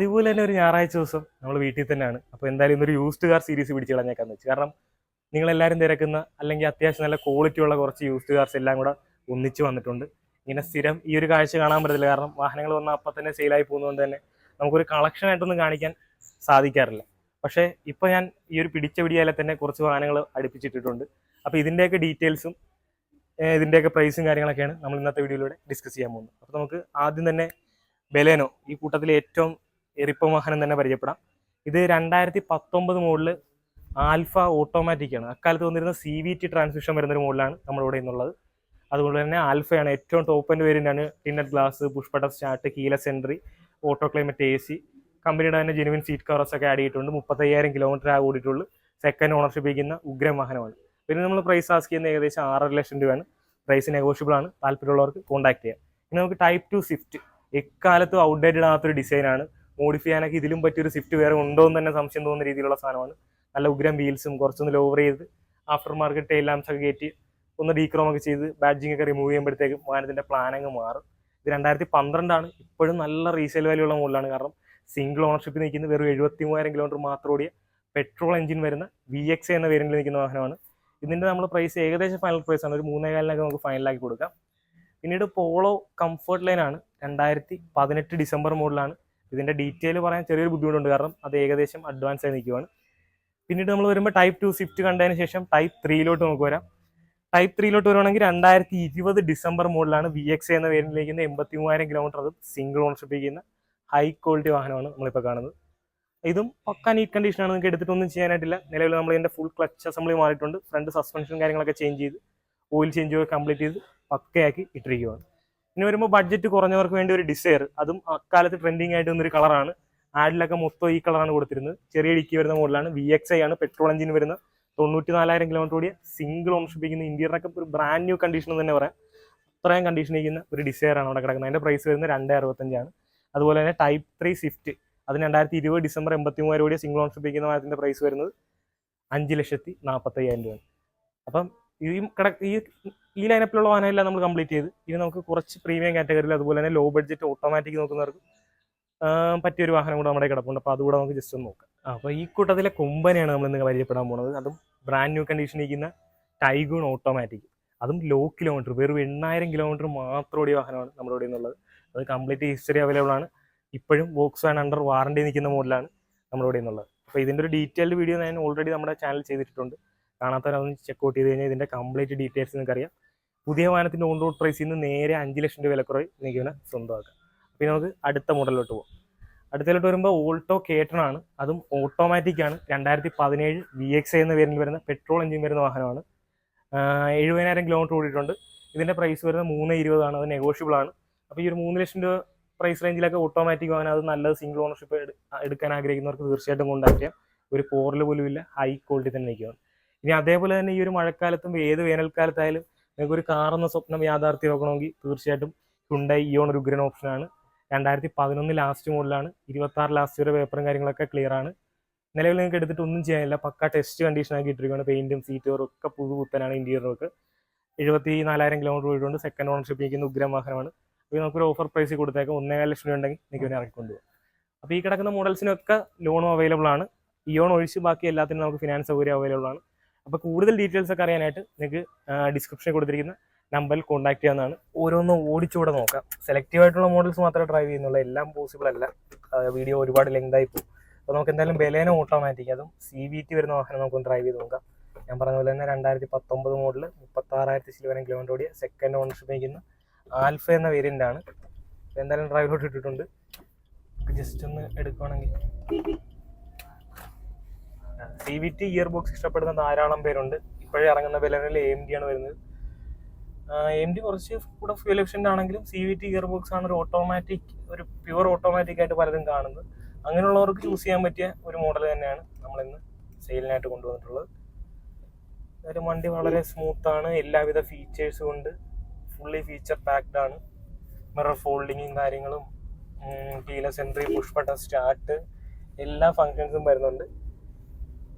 അതുപോലെ തന്നെ ഒരു ഞായറാഴ്ച ദിവസം നമ്മൾ വീട്ടിൽ തന്നെയാണ്. അപ്പോൾ എന്തായാലും ഇന്നൊരു യൂസ്ഡ് കാർ സീരീസ് പിടിച്ച് കളഞ്ഞേക്കാന്ന് വെച്ച്. കാരണം നിങ്ങളെല്ലാവരും തിരക്കുന്ന അല്ലെങ്കിൽ അത്യാവശ്യം നല്ല ക്വാളിറ്റി ഉള്ള കുറച്ച് യൂസ്ഡ് കാർസ് എല്ലാം കൂടെ ഒന്നിച്ച് വന്നിട്ടുണ്ട്. ഇങ്ങനെ സ്ഥിരം ഈ ഒരു കാഴ്ച കാണാൻ പറ്റത്തില്ല. കാരണം വാഹനങ്ങൾ വന്നാൽ അപ്പം തന്നെ സെയിലായി പോകുന്നതുകൊണ്ട് തന്നെ നമുക്കൊരു കളക്ഷൻ ആയിട്ടൊന്നും കാണിക്കാൻ സാധിക്കാറില്ല. പക്ഷേ ഇപ്പോൾ ഞാൻ ഈ ഒരു പിടിച്ച പിടിയാലെ തന്നെ കുറച്ച് വാഹനങ്ങൾ അടുപ്പിച്ചിട്ടിട്ടുണ്ട്. അപ്പോൾ ഇതിൻ്റെയൊക്കെ ഡീറ്റെയിൽസും ഇതിൻ്റെയൊക്കെ പ്രൈസും കാര്യങ്ങളൊക്കെയാണ് നമ്മൾ ഇന്നത്തെ വീഡിയോയിലൂടെ ഡിസ്കസ് ചെയ്യാൻ പോകുന്നത്. അപ്പോൾ നമുക്ക് ആദ്യം തന്നെ ബലേനോ, ഈ കൂട്ടത്തിലെ ഏറ്റവും എറിപ്പം വാഹനം തന്നെ പരിചയപ്പെടാം. ഇത് 2019 മോഡൽ ആൽഫ ഓട്ടോമാറ്റിക് ആണ്. അക്കാലത്ത് വന്നിരുന്ന CVT ട്രാൻസ്മിഷൻ വരുന്നൊരു മോഡലാണ് നമ്മളിവിടെ നിന്നുള്ളത്. അതുകൊണ്ട് തന്നെ ആൽഫയാണ് ഏറ്റവും ടോപ്പ് എൻഡ് വേരിയൻ്റ് ആണ്. Tinted glass, push button start, keyless entry, auto climate AC, കമ്പനിയുടെ തന്നെ ജെനുവിൻ സീറ്റ് കവേഴ്സ് ഒക്കെ ആഡ് ചെയ്തിട്ടുണ്ട്. 35,000 കിലോമീറ്റർ ഓടിയിട്ടുള്ളൂ. സെക്കൻഡ് ഓണർഷിപ്പ് ഇരിക്കുന്ന ഉഗ്രം വാഹനമാണ്. പിന്നെ നമ്മൾ പ്രൈസ് ആസ്ക് ചെയ്യുന്ന ഏകദേശം 6.5 ലക്ഷം രൂപയാണ്. പ്രൈസ് നെഗോഷ്യബിൾ ആണ്. താല്പര്യമുള്ളവർക്ക് കോൺടാക്ട് ചെയ്യാം. ഇനി നമുക്ക് ടൈപ്പ് 2 സ്വിഫ്റ്റ്, എക്കാലത്തും ഔട്ട്ഡേറ്റഡ് ആകാത്തൊരു ഡിസൈനാണ്. മോഡിഫൈ ചെയ്യാനൊക്കെ ഇതിലും പറ്റിയൊരു സ്വിഫ്റ്റ് വേറെ ഉണ്ടോ എന്ന് തന്നെ സംശയം തോന്നുന്ന രീതിയിലുള്ള സാധനമാണ്. നല്ല ഉഗ്രം വീൽസും കുറച്ചൊന്ന് ലോവർ ചെയ്ത് ആഫ്റ്റർ മാർക്കറ്റ് ടെയിൽ ലാംപ്സ് ഒക്കെ കയറ്റി ഒന്ന് ഡീക്രോം ഒക്കെ ചെയ്ത് ബാഡ്ജിങ് ഒക്കെ റിമൂവ് ചെയ്യുമ്പോഴത്തേക്കും വാഹനത്തിൻ്റെ പ്ലാനങ്ങ് മാറും. ഇത് 2012 ആണ്. ഇപ്പോഴും നല്ല റീസെയിൽ വാല്യൂ ഉള്ള മോഡലാണ്. കാരണം സിംഗിൾ ഓണർഷിപ്പിൽ നിൽക്കുന്ന വെറും 73,000 കിലോമീറ്റർ മാത്രം ഓടിയ പെട്രോൾ എഞ്ചിൻ വരുന്ന VXA എന്ന വേരിയന്റിൽ നിൽക്കുന്ന വാഹനമാണ്. ഇതിൻ്റെ നമ്മൾ പ്രൈസ് ഏകദേശം ഫൈനൽ പ്രൈസ് ആണ്. ഒരു 3,400,000 നമുക്ക് ഫൈനലാക്കി കൊടുക്കാം. പിന്നീട് പോളോ കംഫർട്ട് ലൈനാണ്. 2018 ഡിസംബർ മോഡലാണ്. ഇതിൻ്റെ ഡീറ്റെയിൽ പറയാൻ ചെറിയൊരു ബുദ്ധിമുട്ടുണ്ട്. കാരണം അത് ഏകദേശം അഡ്വാൻസ് ആയി നിൽക്കുവാണ്. പിന്നീട് നമ്മൾ വരുമ്പോൾ ടൈപ്പ് 2 സ്വിഫ്റ്റ് കണ്ടതിന് ശേഷം ടൈപ്പ് 3 നമുക്ക് വരാം. ടൈപ്പ് 3 വരുവാണെങ്കിൽ 2020 ഡിസംബർ മോഡലാണ്. VXA എന്ന വേരിയന്റിലേക്ക് 83,000 കിലോമീറ്റർ. അത് സിംഗിൾ ഓണർഷിപ്പ് ചെയ്യുന്ന ഹൈ ക്വാളിറ്റി വാഹനമാണ് നമ്മളിപ്പോൾ കാണുന്നത്. ഇതും പക്ക നീറ്റ് കണ്ടീഷനാണ്. നിങ്ങൾക്ക് എടുത്തിട്ടൊന്നും ചെയ്യാനായിട്ടില്ല. നിലവിൽ നമ്മൾ ഇതിൻ്റെ ഫുൾ ക്ലച്ച് അസംബ്ലി മാറിയിട്ടുണ്ട്. ഫ്രണ്ട് സസ്പെൻഷൻ കാര്യങ്ങളൊക്കെ ചേഞ്ച് ചെയ്ത് ഓയിൽ ചേഞ്ച് ഒക്കെ കംപ്ലീറ്റ് ചെയ്ത് പക്കയാക്കി ഇട്ടിരിക്കുകയാണ്. ഇനി വരുമ്പോൾ ബഡ്ജറ്റ് കുറഞ്ഞവർക്ക് വേണ്ടി ഒരു ഡിസയർ, അതും അക്കാലത്ത് ട്രെൻഡിങ് ആയിട്ട് വന്നൊരു കളറാണ്. ആഡിലൊക്കെ മൊത്തം ഈ കളറാണ് കൊടുത്തിരുന്നത്. ചെറിയ ഡിക്കി വരുന്ന മോഡലാണ്. VXA ആണ്. പെട്രോൾ എഞ്ചിൻ വരുന്ന 94,000 കിലോമീറ്റർ ഓടിയ സിംഗിൾ ഓണർഷിപ്പ് ഇരിക്കുന്ന ഇന്റീരിയറൊക്കെ ഒരു ബ്രാൻഡ് ന്യൂ കണ്ടീഷൻ എന്ന് തന്നെ പറയാം. അത്രയും കണ്ടീഷൻ ഇരിക്കുന്ന ഒരു ഡിസയറാണ് അവിടെ കിടക്കുന്നത്. അതിൻ്റെ പ്രൈസ് വരുന്നത് 265 ആണ്. അതുപോലെ തന്നെ ടൈപ്പ് 3 സ്വിഫ്റ്റ്, അതിന് 2020 ഡിസംബർ 83,000 ഓടിയ സിംഗിൾ ഓണർഷിപ്പ് ഇരിക്കുന്ന വാഹനത്തിൻ്റെ പ്രൈസ് വരുന്നത് 5,45,000 രൂപയാണ്. അപ്പം ഈ ലൈനപ്പിലുള്ള വാഹനമെല്ലാം നമ്മൾ കംപ്ലീറ്റ് ചെയ്ത് ഇനി നമുക്ക് കുറച്ച് പ്രീമിയം കാറ്റഗറിയിൽ അതുപോലെ തന്നെ ലോ ബഡ്ജറ്റ് ഓട്ടോമാറ്റിക് നോക്കുന്നവർക്ക് പറ്റിയൊരു വാഹനം കൂടെ നമ്മുടെ കിടപ്പുണ്ട്. അപ്പോൾ അതുകൂടെ നമുക്ക് ജസ്റ്റ് ഒന്ന് നോക്കാം. അപ്പോൾ ഈ കൂട്ടത്തിലെ കൊമ്പനെയാണ് നമ്മൾ ഇന്ന് പരിചയപ്പെടാൻ പോകുന്നത്. അതും ബ്രാൻഡ് ന്യൂ കണ്ടീഷൻ ഇരിക്കുന്ന ടൈഗൂൺ ഓട്ടോമാറ്റിക്, അതും ലോ കിലോമീറ്റർ, വെറും 8,000 കിലോമീറ്റർ മാത്രം ഓടിയ വാഹനമാണ് നമ്മുടെ ഇവിടെ നിന്നുള്ളത്. അത് കംപ്ലീറ്റ് ഹിസ്റ്ററി അവൈലബിൾ ആണ്. ഇപ്പോഴും വോക്സ്വാഗൺ അണ്ടർ വാറണ്ടി നിൽക്കുന്ന മോഡലാണ് നമ്മുടെ ഇവിടെ നിന്നുള്ളത്. അപ്പോൾ ഇതിൻ്റെ ഒരു ഡീറ്റെയിൽഡ് വീഡിയോ ഞാൻ ഓൾറെഡി നമ്മുടെ ചാനൽ ചെയ്തിട്ടുണ്ട്. കാണാത്തവരൊന്ന് ചെക്കൗട്ട് ചെയ്ത് കഴിഞ്ഞാൽ ഇതിൻ്റെ കംപ്ലീറ്റ് ഡീറ്റെയിൽസ് നിങ്ങൾക്ക് അറിയാം. പുതിയ വാഹനത്തിൻ്റെ ഓൺ റോഡ് പ്രൈസിൽ നിന്ന് നേരെ 5 ലക്ഷം രൂപ വിലക്കുറവ് നിങ്ങൾക്ക് ഇവനെ സ്വന്തമാക്കാം. അപ്പോൾ നമുക്ക് അടുത്ത മോഡലിലോട്ട് പോകാം. അടുത്തതിലോട്ട് വരുമ്പോൾ ഓൾട്ടോ K10 ആണ്. അതും ഓട്ടോമാറ്റിക് ആണ്. 2017 VXA എന്ന വേരിയന്റിൽ വരുന്ന പെട്രോൾ എഞ്ചിൻ വരുന്ന വാഹനമാണ്. 70,000 കിലോമീറ്റർ ഓടിയിട്ടുണ്ട്. ഇതിൻ്റെ പ്രൈസ് വരുന്നത് 320 ആണ്. അത് നെഗോഷ്യബിൾ ആണ്. അപ്പോൾ ഈ ഒരു 3 ലക്ഷം രൂപ പ്രൈസ് റേഞ്ചിലൊക്കെ ഓട്ടോമാറ്റിക് വാഹനം, അത് നല്ലത് സിംഗിൾ ഓണർഷിപ്പ് എടുക്കാൻ ആഗ്രഹിക്കുന്നവർക്ക് തീർച്ചയായിട്ടും കോൺടാക്ട് ചെയ്യാം. ഒരു പോറൽ പോലും ഇല്ല, ഹൈ ക്വാളിറ്റി തന്നെ നിൽക്കുകയാണ്. ഇനി അതേപോലെ തന്നെ ഈ ഒരു മഴക്കാലത്തും ഏത് വേനൽക്കാലത്തായാലും നിങ്ങൾക്ക് ഒരു കാറെന്ന സ്വപ്നം യാഥാർത്ഥ്യമാക്കണമെങ്കിൽ തീർച്ചയായിട്ടും ഹ്യുണ്ടായി ഇയോൺ ഒരു ഉഗ്രൻ ഓപ്ഷനാണ്. 2011 ലാസ്റ്റ് മോഡലാണ്. 26 ലാസ്റ്റ് വരെ പേപ്പറും കാര്യങ്ങളൊക്കെ ക്ലിയർ ആണ്. നിലവിൽ നിങ്ങൾക്ക് എടുത്തിട്ട് ഒന്നും ചെയ്യാനില്ല. പക്ക ടെസ്റ്റ് കണ്ടീഷനാക്കി ഇട്ടിരിക്കുകയാണ്. പെയിന്റും സീറ്റും ഒക്കെ പുതുപുത്തനാണ്. ഇന്റീരിയറൊക്കെ 74,000 കിലോമീറ്റർ ഓടിയിട്ടുണ്ട്. സെക്കൻഡ് ഓണർഷിപ്പ് നിൽക്കുന്ന ഉഗ്രം വാഹനമാണ്. അപ്പോൾ നമുക്കൊരു ഓഫർ പ്രൈസ് കൊടുത്തേക്കാം. 1,4 ലക്ഷം രൂപ ഉണ്ടെങ്കിൽ നിങ്ങൾക്ക് ഇവനെ ഇറക്കിക്കൊണ്ടുപോകും. അപ്പോൾ ഈ കിടക്കുന്ന മോഡൽസിനൊക്കെ ലോണും അവൈലബിൾ ആണ്. ഇയോൺ ഒഴിച്ച് ബാക്കി എല്ലാത്തിനും നമുക്ക് ഫിനാൻസ് സൗകര്യം അവൈലബിൾ ആണ്. അപ്പോൾ കൂടുതൽ ഡീറ്റെയിൽസ് ഒക്കെ അറിയാനായിട്ട് നിങ്ങൾക്ക് ഡിസ്ക്രിപ്ഷനിൽ കൊടുത്തിരിക്കുന്ന നമ്പറിൽ കോൺടാക്ട് ചെയ്യാവുന്നതാണ്. ഓരോന്നും ഓടിച്ചുകൂടെ നോക്കാം. സെലക്റ്റീവ് ആയിട്ടുള്ള മോഡൽസ് മാത്രമേ ഡ്രൈവ് ചെയ്യുന്നുള്ളൂ. എല്ലാം പോസിബിൾ അല്ല. വീഡിയോ ഒരുപാട് ലെങ്ത് ആയി പോകും. അപ്പോൾ നമുക്ക് എന്തായാലും ബലേനോ ഓട്ടോമാറ്റിക്, അതും CVT വരുന്ന വാഹനം നമുക്കൊന്ന് ഡ്രൈവ് ചെയ്ത് നോക്കാം. ഞാൻ പറഞ്ഞ പോലെ തന്നെ 2019 മോഡൽ 36,000 ചില്ലുവരം കിലോമീറ്റർ ഓടിയ സെക്കൻഡ് ഓണർഷിപ്പ് നിൽക്കുന്ന ആൽഫ എന്ന വേരിയൻ്റ് ആണ്. എന്തായാലും ഡ്രൈവിലോട്ട് ഇട്ടിട്ടുണ്ട്. ജസ്റ്റ് ഒന്ന് എടുക്കുകയാണെങ്കിൽ CVT ഗിയർ ബോക്സ് ഇഷ്ടപ്പെടുന്ന ധാരാളം പേരുണ്ട്. ഇപ്പോഴേ ഇറങ്ങുന്ന ബലേനോയിൽ AMD ആണ് വരുന്നത്. AMD കുറച്ച് കൂടെ ഫ്യൂൽ എഫിഷ്യൻ്റ് ആണെങ്കിലും CVT ഗിയർ ബോക്സ് ആണ് ഒരു ഓട്ടോമാറ്റിക്, ഒരു പ്യുവർ ഓട്ടോമാറ്റിക് ആയിട്ട് പലരും കാണുന്നത്. അങ്ങനെയുള്ളവർക്ക് ചൂസ് ചെയ്യാൻ പറ്റിയ ഒരു മോഡൽ തന്നെയാണ് നമ്മളിന്ന് സെയിലിനായിട്ട് കൊണ്ടുവന്നിട്ടുള്ളത്. ഒരു വണ്ടി വളരെ സ്മൂത്താണ്. എല്ലാവിധ ഫീച്ചേഴ്സും ഉണ്ട്. ഫുള്ളി ഫീച്ചർ പാക്ഡ് ആണ്. മിറർ ഫോൾഡിങ്ങും കാര്യങ്ങളും, keyless entry, push button start, എല്ലാ ഫങ്ഷൻസും വരുന്നുണ്ട്.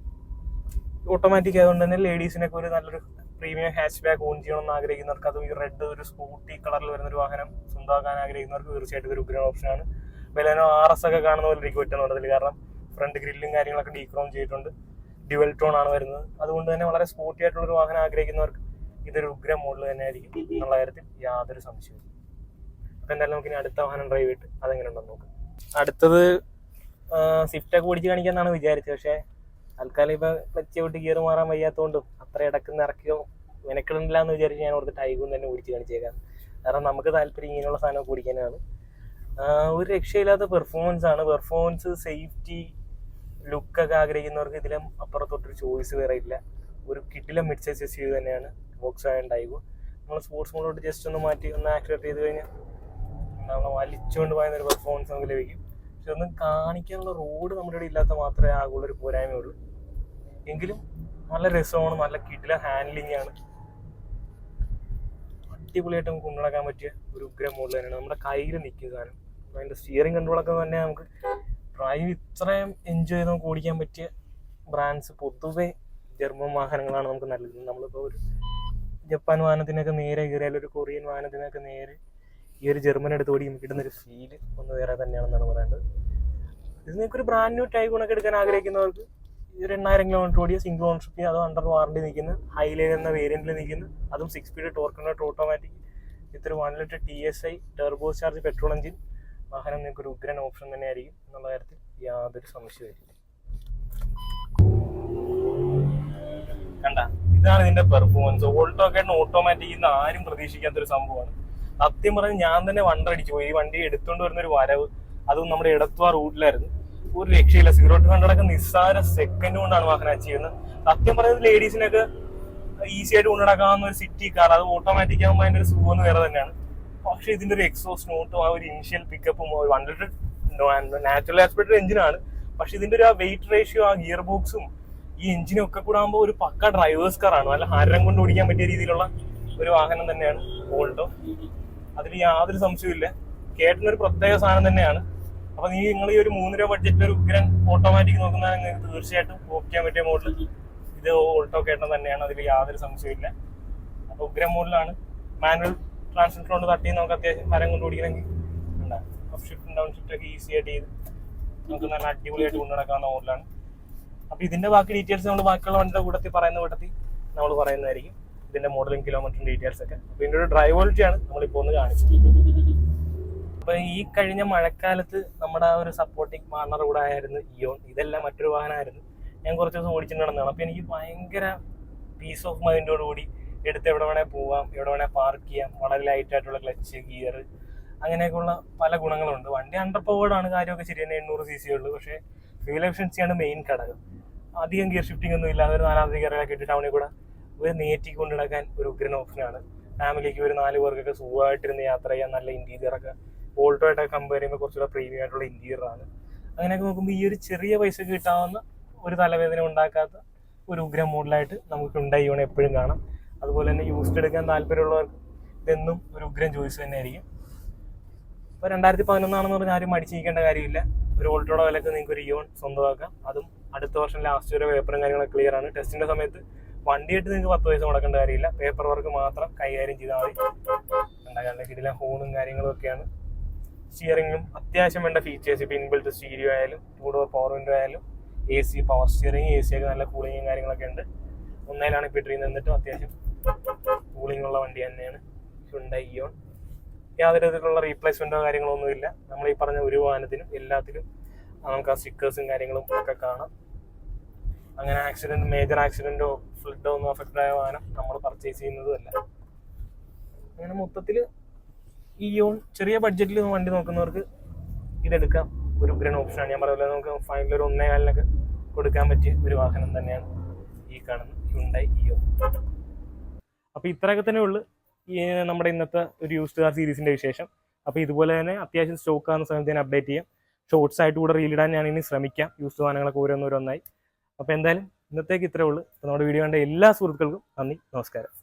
ഓട്ടോമാറ്റിക് ആയതുകൊണ്ട് തന്നെ ലേഡീസിനൊക്കെ ഒരു നല്ലൊരു പ്രീമിയം ഹാച്ച് ബാക്ക് ഓൺ ചെയ്യണമെന്ന് ആഗ്രഹിക്കുന്നവർക്ക്, അതും ഈ റെഡ് ഒരു സ്പോർട്ടി കളറിൽ വരുന്നൊരു വാഹനം സ്വന്തമാക്കാൻ ആഗ്രഹിക്കുന്നവർക്ക് തീർച്ചയായിട്ടും ഒരു ഉഗ്രൻ ഓപ്ഷനാണ്. ബലെനോ RS ഒക്കെ കാണുന്ന പോലെ ഇരിക്കും ഒറ്റ നോട്ടത്തിൽ. കാരണം ഫ്രണ്ട് ഗ്രില്ലും കാര്യങ്ങളൊക്കെ ഡീക്രോം ചെയ്തിട്ടുണ്ട്, ഡ്യുവൽ ടോൺ ആണ് വരുന്നത്. അതുകൊണ്ട് തന്നെ വളരെ സ്പോർട്ടി ആയിട്ടുള്ളൊരു വാഹനം ആഗ്രഹിക്കുന്നവർക്ക് ഇതൊരു ഉഗ്ര മോഡൽ തന്നെ ആയിരിക്കും എന്നുള്ള കാര്യത്തിൽ യാതൊരു സംശയവും. അപ്പം എന്തായാലും നമുക്ക് ഇനി അടുത്ത വാഹനം ഡ്രൈവ് ചെയ്തിട്ട് അതെങ്ങനെ ഉണ്ടെന്ന് നോക്കാം. അടുത്തത് സ്വിഫ്റ്റൊക്കെ ഓടിച്ച് കാണിക്കാന്നാണ് വിചാരിച്ചത്. പക്ഷേ തൽക്കാലം ഇപ്പം ക്ലച്ച് വിട്ട് ഗിയർ മാറാൻ വയ്യാത്തതുകൊണ്ടും അത്ര ഇടക്കുന്ന ഇറക്കിയോ മെനക്കിടില്ല എന്ന് വിചാരിച്ച് ഞാൻ ഓർത്ത് ടൈഗും തന്നെ ഓടിച്ച് കാണിച്ചേക്കാം. കാരണം നമുക്ക് താല്പര്യം ഇങ്ങനെയുള്ള സാധനം ഓടിക്കാനാണ്. ഒരു രക്ഷയില്ലാത്ത പെർഫോമൻസ് ആണ്. പെർഫോമൻസ്, സേഫ്റ്റി, ലുക്കൊക്കെ ആഗ്രഹിക്കുന്നവർക്ക് ഇതിലും അപ്പുറത്തൊട്ടൊരു ചോയ്സ് വേറെ ഇല്ല. ഒരു കിട്ടിലും മിഡ് സൈസ് SUV തന്നെയാണ് വോക്സ്വാഗൺ ടൈഗോ. നമ്മൾ സ്പോർട്സ് മോഡോട്ട് ജസ്റ്റ് ഒന്ന് മാറ്റി ഒന്ന് ആക്സിലേറ്റ് ചെയ്ത് കഴിഞ്ഞാൽ നമ്മൾ വലിച്ചുകൊണ്ട് പോയുന്ന ഒരു പെർഫോമൻസ് നമുക്ക് ലഭിക്കും. പക്ഷെ ഒന്നും കാണിക്കാനുള്ള റോഡ് നമ്മുടെ ഇവിടെ ഇല്ലാത്ത മാത്രമേ ആകുള്ളൊരു പോരായ്മയുള്ളൂ. എങ്കിലും നല്ല രസമാണ്, നല്ല കിടിലൻ ഹാൻഡ്ലിംഗ് ആണ്. അടിപൊളിയായിട്ട് നമുക്ക് കൊണ്ടുനടക്കാൻ പറ്റിയ ഒരു ഉഗ്ര മോഡൽ തന്നെയാണ്. നമ്മുടെ കയ്യിൽ നിൽക്കുന്ന സാധനം. അതിൻ്റെ സ്റ്റിയറിംഗ് കൺട്രോളൊക്കെ തന്നെ നമുക്ക് ഡ്രൈവ് ഇത്രയും എൻജോയ് ചെയ്ത് നമുക്ക് ഓടിക്കാൻ പറ്റിയ ബ്രാൻഡ്സ് പൊതുവെ ജർമ്മൻ വാഹനങ്ങളാണ് നമുക്ക് നല്ലത്. നമ്മളിപ്പോൾ ഒരു ജപ്പാൻ വാഹനത്തിനൊക്കെ നേരെ കയറിയാൽ ഒരു കൊറിയൻ വാഹനത്തിനൊക്കെ നേരെ ഈ ഒരു ജർമ്മൻ എടുത്ത് ഓടിക്കുമ്പോൾ കിട്ടുന്നൊരു ഫീല് ഒന്ന് വേറെ തന്നെയാണെന്നാണ് പറയേണ്ടത്. ഇത് നിങ്ങൾക്കൊരു ബ്രാൻഡ് ന്യൂ ടൈഗോണൊക്കെ എടുക്കാൻ ആഗ്രഹിക്കുന്നവർക്ക് ഈ ഒരു 8000 കിലോമീറ്റർ ഓടിയ സിംഗിൾ ഓൺഷിപ്പ്, അതും അണ്ടർ വാറണ്ടി നിൽക്കുന്ന ഹൈലൈൻ എന്ന വേരിയന്റിൽ നിൽക്കുന്ന, അതും 6 സ്പീഡ് ടോർക്ക് കൺവേർട്ടർ ഓട്ടോമാറ്റിക്, ഇതൊരു 1 litre TSI turbo charge petrol engine വാഹനം നിങ്ങൾക്കൊരു ഉഗ്രൻ ഓപ്ഷൻ തന്നെയായിരിക്കും എന്നുള്ള കാര്യത്തിൽ യാതൊരു സംശയമില്ല. കണ്ട, ഇതാണ് ഇതിന്റെ പെർഫോമൻസ്. ഓൾട്ടോക്കേട്ടിന് ഓട്ടോമാറ്റിക് ഇന്ന് ആരും പ്രതീക്ഷിക്കാത്തൊരു സംഭവമാണ്. സത്യം പറഞ്ഞ് ഞാൻ തന്നെ വണ്ടടിച്ചു പോയി. ഈ വണ്ടി എടുത്തുകൊണ്ട് വരുന്നൊരു വരവ്, അതും നമ്മുടെ ഇടത്വ റൂട്ടിലായിരുന്നു. ഒരു രക്ഷയില്ല. 0 to 100 ഒക്കെ നിസ്സാര സെക്കൻഡ് കൊണ്ടാണ് വാഹനം അച്ചീവ് ചെയ്യുന്നത്. സത്യം പറയുന്നത് ലേഡീസിനൊക്കെ ഈസി ആയിട്ട് കൊണ്ടുനടക്കാവുന്ന ഒരു സിറ്റി കാർ. അത് ഓട്ടോമാറ്റിക് ആകുമ്പോൾ അതിന്റെ ഒരു സുഖം വേറെ തന്നെയാണ്. പക്ഷെ ഇതിന്റെ ഒരു എക്സോസ്റ്റ് നോട്ടും ആ ഒരു ഇനിഷ്യൽ പിക്കപ്പും 1 ലിറ്റർ നാച്ചുറൽ ആസ്പെക്ട് എഞ്ചിനാണ്. പക്ഷെ ഇതിന്റെ ഒരു ആ വെയിറ്റ് റേഷ്യോ, ആ ഗിയർ ബോക്സും ഈ എഞ്ചിനും ഒക്കെ കൂടെ ആകുമ്പോൾ ഒരു പക്ക ഡ്രൈവേഴ്സ് കാറാണ്. നല്ല ഹരം കൊണ്ട് ഓടിക്കാൻ പറ്റിയ രീതിയിലുള്ള ഒരു വാഹനം തന്നെയാണ് ഓൾട്ടോ. അതിൽ യാതൊരു സംശയമില്ല. കേട്ടനൊരു പ്രത്യേക സാധനം തന്നെയാണ്. അപ്പൊ നിങ്ങൾ ഈ ഒരു 3 രൂപ ബഡ്ജറ്റിൽ ഒരു ഉഗ്രൻ ഓട്ടോമാറ്റിക് നോക്കുന്നതാണ് നിങ്ങൾക്ക് തീർച്ചയായിട്ടും ഓപ്റ്റ് ചെയ്യാൻ പറ്റിയ മോഡൽ ഇത് ഓൾട്ടോ കേട്ടൻ തന്നെയാണ്. അതിൽ യാതൊരു സംശയമില്ല. അപ്പൊ ഉഗ്രൻ മോഡലാണ്. മാനുവൽ ട്രാൻസ്മിറ്റർ കൊണ്ട് തട്ടി നമുക്ക് അത്യാവശ്യം ഹരം കൊണ്ട് ഓടിക്കണമെങ്കിൽ അപ്പ് ഷിഫ്റ്റും ഡൗൺ ഷിഫ്റ്റ് ഒക്കെ ഈസി ആയിട്ട് ചെയ്ത് നമുക്ക് നല്ല അടിപൊളിയായിട്ട് കൊണ്ടു നടക്കാവുന്ന മോഡലാണ്. അപ്പൊ ഇതിന്റെ ബാക്കി ഡീറ്റെയിൽസ് നമ്മൾ ബാക്കിയുള്ള വണ്ടിയുടെ കൂട്ടത്തിൽ നമ്മൾ പറയുന്നതായിരിക്കും. ഇതിന്റെ മോഡലും കിലോമീറ്ററും ഡീറ്റെയിൽസ് ഒക്കെ. അപ്പൊ ഇതിന്റെ ഒരു ഡ്രൈവ് ക്വാളിറ്റിയാണ് നമ്മളിപ്പോൾ ഒന്ന് കാണിച്ചത്. അപ്പൊ ഈ കഴിഞ്ഞ മഴക്കാലത്ത് നമ്മുടെ ആ ഒരു സപ്പോർട്ടിങ് പാർട്ണർ കൂടെ ആയിരുന്നു ഇയോൺ. ഇതെല്ലാം മറ്റൊരു വാഹനമായിരുന്നു. ഞാൻ കുറച്ച് ദിവസം ഓടിച്ചിട്ട് നടന്നതാണ്. അപ്പൊ എനിക്ക് ഭയങ്കര പീസ് ഓഫ് മൈൻഡോടുകൂടി എടുത്ത് എവിടെ വേണേൽ പോവാം, എവിടെ വേണേൽ പാർക്ക് ചെയ്യാം. വളരെ ലൈറ്റ് ആയിട്ടുള്ള ക്ലച്ച്, ഗിയർ, അങ്ങനെയൊക്കെയുള്ള പല ഗുണങ്ങളുണ്ട്. വണ്ടി അണ്ടർ പവേർഡാണ്, കാര്യമൊക്കെ ശരി തന്നെ. 800 cc ഉള്ളൂ. പക്ഷേ ഫ്യൂൽ എഫിഷ്യൻസിയാണ് മെയിൻ ഘടകം. അധികം ഗിയർ ഷിഫ്റ്റിംഗ് ഒന്നും ഇല്ലാതെ ഒരു 4ാമത്തെ ഗിയറൊക്കെ ഇട്ട് ടൗണിൽ കൂടെ ഒരു നേറ്റിക്ക് കൊണ്ടു നടക്കാൻ ഒരു ഉഗ്രൻ ഓപ്ഷനാണ്. ഫാമിലിക്ക് ഒരു 4 പേർക്കൊക്കെ സുഖമായിട്ടിരുന്ന് യാത്ര ചെയ്യാൻ നല്ല ഇന്റീരിയറൊക്കെ ഓൾട്ടോ ആയിട്ടൊക്കെ കമ്പയർ ചെയ്യുമ്പോൾ കുറച്ചുകൂടെ പ്രീമിയം ആയിട്ടുള്ള ഇന്റീരിയറാണ്. അങ്ങനെയൊക്കെ നോക്കുമ്പോൾ ഈ ഒരു ചെറിയ പൈസക്ക് കിട്ടാവുന്ന ഒരു തലവേദന ഉണ്ടാക്കാത്ത ഒരു ഉഗ്രൻ മോഡലായിട്ട് നമുക്ക് ഉണ്ടായി ഇയോൺ എപ്പോഴും കാണാം. അതുപോലെ തന്നെ യൂസ്ഡ് എടുക്കാൻ താല്പര്യമുള്ളവർക്ക് ഇതെന്നും ഒരു ഉഗ്രൻ ചോയ്സ് തന്നെയായിരിക്കും. ഇപ്പോൾ 2011 പറഞ്ഞാൽ ആരും മടിച്ചിരിക്കേണ്ട കാര്യമില്ല. ഒരു ഓൾട്ടോയുടെ വിലക്ക് നിങ്ങൾക്ക് ഒരു ഇയോൺ സ്വന്തമാക്കാം. അതും അടുത്ത വർഷം ലാസ്റ്റ് വരെ പേപ്പറും കാര്യങ്ങളൊക്കെ ക്ലിയർ ആണ്. ടെസ്റ്റിന്റെ സമയത്ത് വണ്ടിയായിട്ട് നിങ്ങൾക്ക് 10 പൈസ മുടക്കേണ്ട കാര്യമില്ല. പേപ്പർ വർക്ക് മാത്രം കൈകാര്യം ചെയ്താൽ മതി. ഉണ്ടാകാനുള്ള കിടില ഹോണും കാര്യങ്ങളും ഒക്കെയാണ്. സ്റ്റിയറിംഗിലും അത്യാവശ്യം വേണ്ട ഫീച്ചേഴ്സ്, ഇപ്പോൾ ഇൻബിൽറ്റ് സ്റ്റീരിയോ ആയാലും 2 ഡോർ പവർ വിൻഡോ ആയാലും AC, പവർ സ്റ്റിയറിംഗ്, AC ഒക്കെ നല്ല കൂളിങ്ങും കാര്യങ്ങളൊക്കെ ഉണ്ട്. ഒന്നേലാണ് ഇപ്പോൾ ഇട്ടിരുന്നത്. എന്നിട്ടും അത്യാവശ്യം കൂളിംഗ് ഉള്ള വണ്ടി തന്നെയാണ് ഹ്യുണ്ടായി ഇയോൺ. യാതൊരു വിധത്തിലുള്ള റീപ്ലേസ്മെന്റോ കാര്യങ്ങളോ ഒന്നുമില്ല. നമ്മൾ ഈ പറഞ്ഞ ഒരു വാഹനത്തിനും എല്ലാത്തിലും നമുക്ക് ആ സ്റ്റിക്കേഴ്സും കാര്യങ്ങളും ഒക്കെ കാണാം. അങ്ങനെ മേജർ ആക്സിഡന്റോ ഫ്ലഡോ ഒന്നും അഫക്റ്റ് ആയ വാഹനം നമ്മൾ പർച്ചേസ് ചെയ്യുന്നതുമല്ല. അങ്ങനെ മൊത്തത്തിൽ ഈ ഇയോൺ ചെറിയ ബഡ്ജറ്റിൽ വണ്ടി നോക്കുന്നവർക്ക് ഇതെടുക്കാം. ഒരു ഉഗ്രൻ ഓപ്ഷനാണ്. ഞാൻ പറയുന്നത് നമുക്ക് ഫൈനൽ ഒരു 1.25 കൊടുക്കാൻ പറ്റിയ ഒരു വാഹനം തന്നെയാണ് ഈ കാണുന്ന ഹ്യുണ്ടായി ഇയോൺ. അപ്പോൾ ഇത്രയൊക്കെ തന്നെ ഉള്ളു ഈ നമ്മുടെ ഇന്നത്തെ ഒരു യൂസ്ഡ് കാർ സീരീസിന്റെ വിശേഷം. അപ്പോൾ ഇതുപോലെ തന്നെ അത്യാവശ്യം സ്റ്റോക്ക് ആകുന്ന സമയത്ത് ഞാൻ അപ്ഡേറ്റ് ചെയ്യാം. ഷോർട്സ് ആയിട്ട് കൂടെ റീലിടാൻ ഞാൻ ഇനി ശ്രമിക്കാം. യൂസ്ഡ് വാഹനങ്ങളൊക്കെ ഓരോന്നോരോന്നായി. അപ്പോൾ എന്തായാലും ഇന്നത്തേക്ക് ഇത്രേ ഉള്ളൂ. അപ്പോൾ നമ്മുടെ വീഡിയോ കണ്ട എല്ലാ സുഹൃത്തുക്കൾക്കും നന്ദി, നമസ്കാരം.